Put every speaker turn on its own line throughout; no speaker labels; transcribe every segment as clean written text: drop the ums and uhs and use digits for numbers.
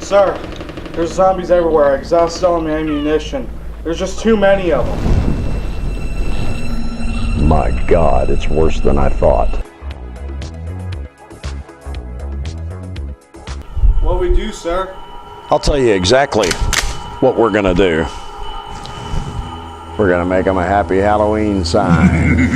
Sir, there's zombies everywhere. I exhausted all my ammunition. There's just too many of them.
My God, it's worse than I thought.
What we do, sir?
I'll tell you exactly what we're gonna do. We're gonna make them a happy Halloween sign.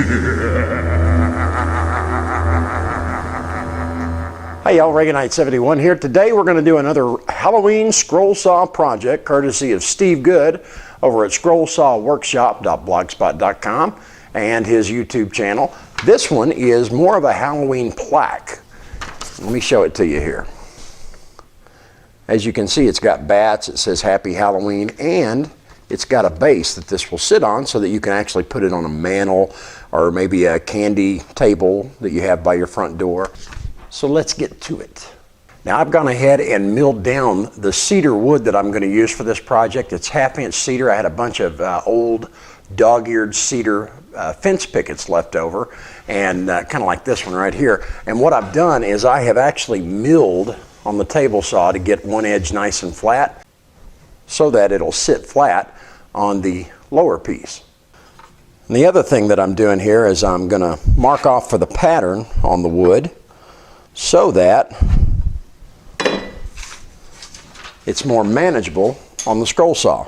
Hey y'all, Reaganite71 here. Today we're gonna do another Halloween scroll saw project courtesy of Steve Good over at scrollsawworkshop.blogspot.com and his YouTube channel. This one is more of a Halloween plaque. Let me show it to you here. As you can see, it's got bats, it says Happy Halloween, and it's got a base that this will sit on so that you can actually put it on a mantle or maybe a candy table that you have by your front door. So let's get to it. Now I've gone ahead and milled down the cedar wood that I'm going to use for this project. It's 1/2-inch cedar. I had a bunch of old dog-eared cedar fence pickets left over, and kind of like this one right here. And what I've done is I have actually milled on the table saw to get one edge nice and flat so that it'll sit flat on the lower piece. And the other thing that I'm doing here is I'm going to mark off for the pattern on the wood so that it's more manageable on the scroll saw.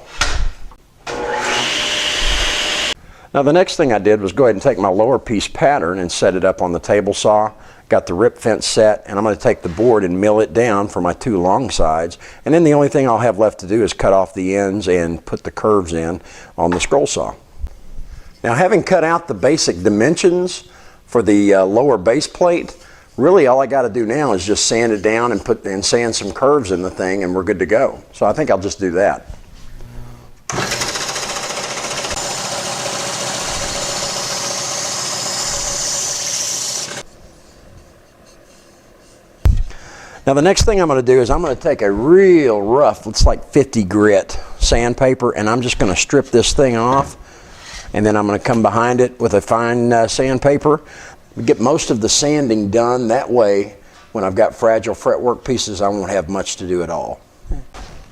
Now the next thing I did was go ahead and take my lower piece pattern and set it up on the table saw. Got the rip fence set, and I'm going to take the board and mill it down for my two long sides, and then the only thing I'll have left to do is cut off the ends and put the curves in on the scroll saw. Now having cut out the basic dimensions for the lower base plate, really all I got to do now is just sand it down and sand some curves in the thing, and we're good to go. So I think I'll just do that. Now the next thing I'm going to do is I'm going to take a real rough, it's like 50 grit sandpaper, and I'm just going to strip this thing off, and then I'm going to come behind it with a fine sandpaper. Get most of the sanding done, that way when I've got fragile fretwork pieces I won't have much to do at all.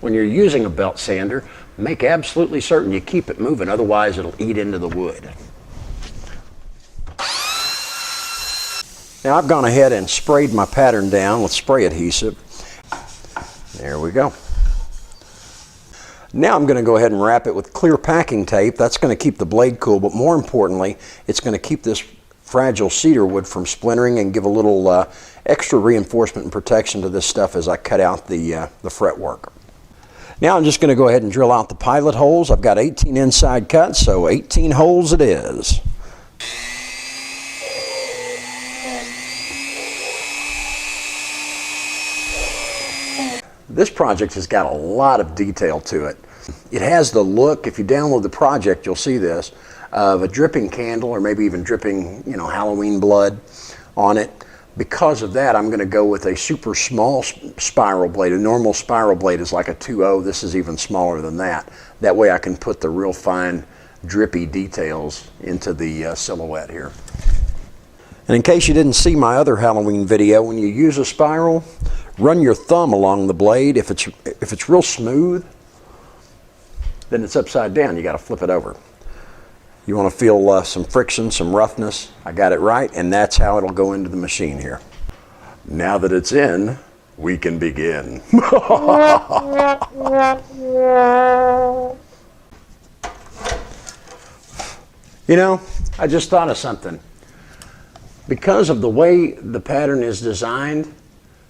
When you're using a belt sander, make absolutely certain you keep it moving, otherwise it'll eat into the wood. Now I've gone ahead and sprayed my pattern down with spray adhesive. There we go. Now I'm going to go ahead and wrap it with clear packing tape. That's going to keep the blade cool, but more importantly, it's going to keep this fragile cedar wood from splintering and give a little extra reinforcement and protection to this stuff as I cut out the fretwork. Now I'm just going to go ahead and drill out the pilot holes. I've got 18 inside cuts, so 18 holes it is. This project has got a lot of detail to it. It has the look, if you download the project, you'll see this, of a dripping candle or maybe even dripping, Halloween blood on it. Because of that, I'm going to go with a super small spiral blade. A normal spiral blade is like a 2.0. This is even smaller than that. That way I can put the real fine drippy details into the silhouette here. And in case you didn't see my other Halloween video, when you use a spiral, run your thumb along the blade. If it's real smooth, then it's upside down. You got to flip it over. You want to feel some friction, some roughness. I got it right, and that's how it'll go into the machine here. Now that it's in, we can begin. I just thought of something. Because of the way the pattern is designed,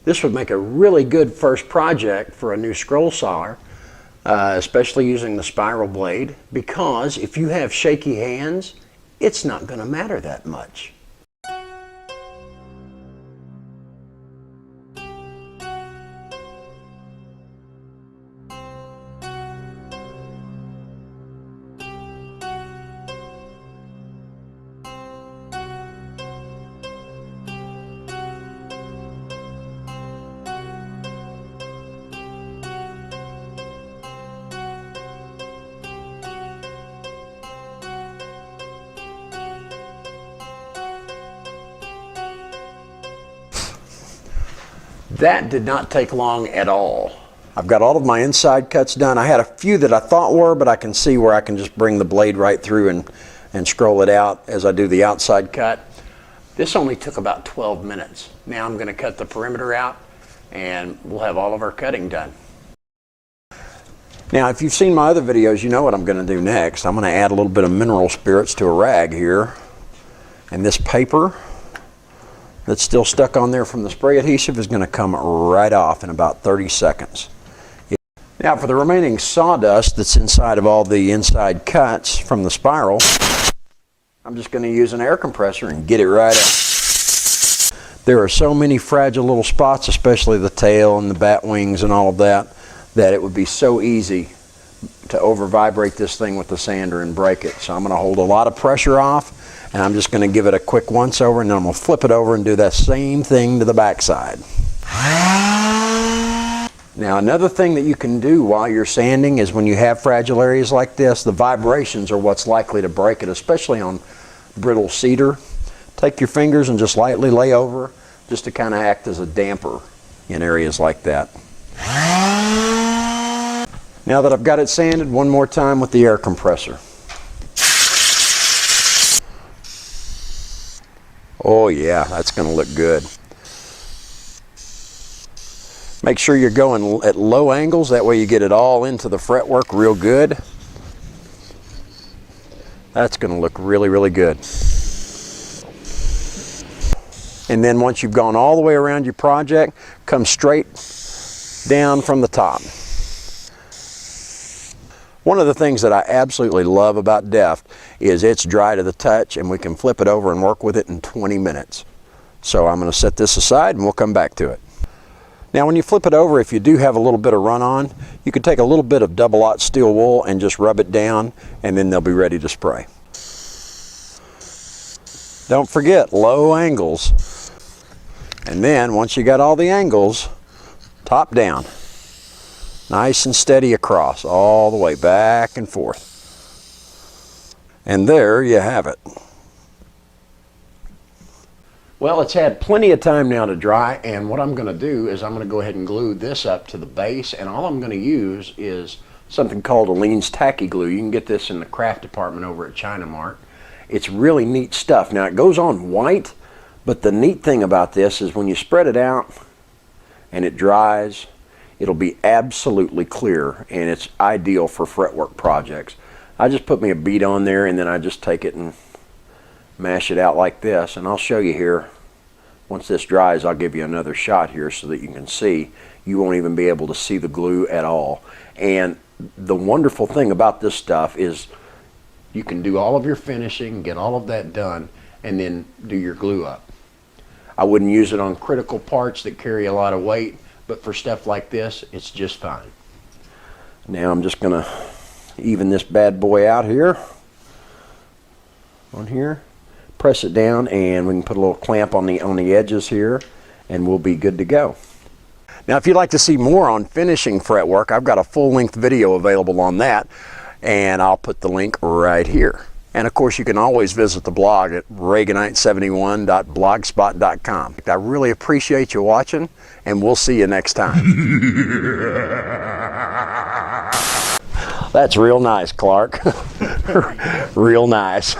this would make a really good first project for a new scroll sawer, especially using the spiral blade, because if you have shaky hands, it's not going to matter that much. That did not take long at all. I've got all of my inside cuts done. I had a few that I thought were, but I can see where I can just bring the blade right through and scroll it out as I do the outside cut. This only took about 12 minutes. Now I'm going to cut the perimeter out and we'll have all of our cutting done. Now, if you've seen my other videos, you know what I'm going to do next. I'm going to add a little bit of mineral spirits to a rag here. And this paper that's still stuck on there from the spray adhesive is going to come right off in about 30 seconds. Now, for the remaining sawdust that's inside of all the inside cuts from the spiral, I'm just going to use an air compressor and get it right out. There are so many fragile little spots, especially the tail and the bat wings and all of that, that it would be so easy to over vibrate this thing with the sander and break it. So I'm going to hold a lot of pressure off, and I'm just going to give it a quick once over, and then I'm going to flip it over and do that same thing to the back side. Now, another thing that you can do while you're sanding is when you have fragile areas like this, the vibrations are what's likely to break it, especially on brittle cedar. Take your fingers and just lightly lay over, just to kind of act as a damper in areas like that. Now that I've got it sanded, one more time with the air compressor. Oh yeah, that's going to look good. Make sure you're going at low angles, that way you get it all into the fretwork real good. That's going to look really, really good. And then once you've gone all the way around your project, come straight down from the top. One of the things that I absolutely love about Deft is it's dry to the touch, and we can flip it over and work with it in 20 minutes. So I'm going to set this aside and we'll come back to it. Now when you flip it over, if you do have a little bit of run on, you can take a little bit of double-aught steel wool and just rub it down, and then they'll be ready to spray. Don't forget, low angles. And then once you got all the angles, top down. Nice and steady across, all the way back and forth. And there you have it. Well, it's had plenty of time now to dry, and what I'm going to do is I'm going to go ahead and glue this up to the base, and all I'm going to use is something called Aleene's tacky glue. You can get this in the craft department over at China Mart. It's really neat stuff. Now, it goes on white, but the neat thing about this is when you spread it out and it dries, it'll be absolutely clear, and it's ideal for fretwork projects. I just put me a bead on there, and then I just take it and mash it out like this, and I'll show you here. Once this dries, I'll give you another shot here so that you can see. You won't even be able to see the glue at all. And the wonderful thing about this stuff is you can do all of your finishing, get all of that done, and then do your glue up. I wouldn't use it on critical parts that carry a lot of weight, but for stuff like this, it's just fine. Now I'm just gonna even this bad boy out here, on here. Press it down, and we can put a little clamp on the edges here, and we'll be good to go. Now, if you'd like to see more on finishing fretwork, I've got a full-length video available on that, and I'll put the link right here. And of course, you can always visit the blog at reaganite71.blogspot.com. I really appreciate you watching, and we'll see you next time. That's real nice, Clark. Real nice.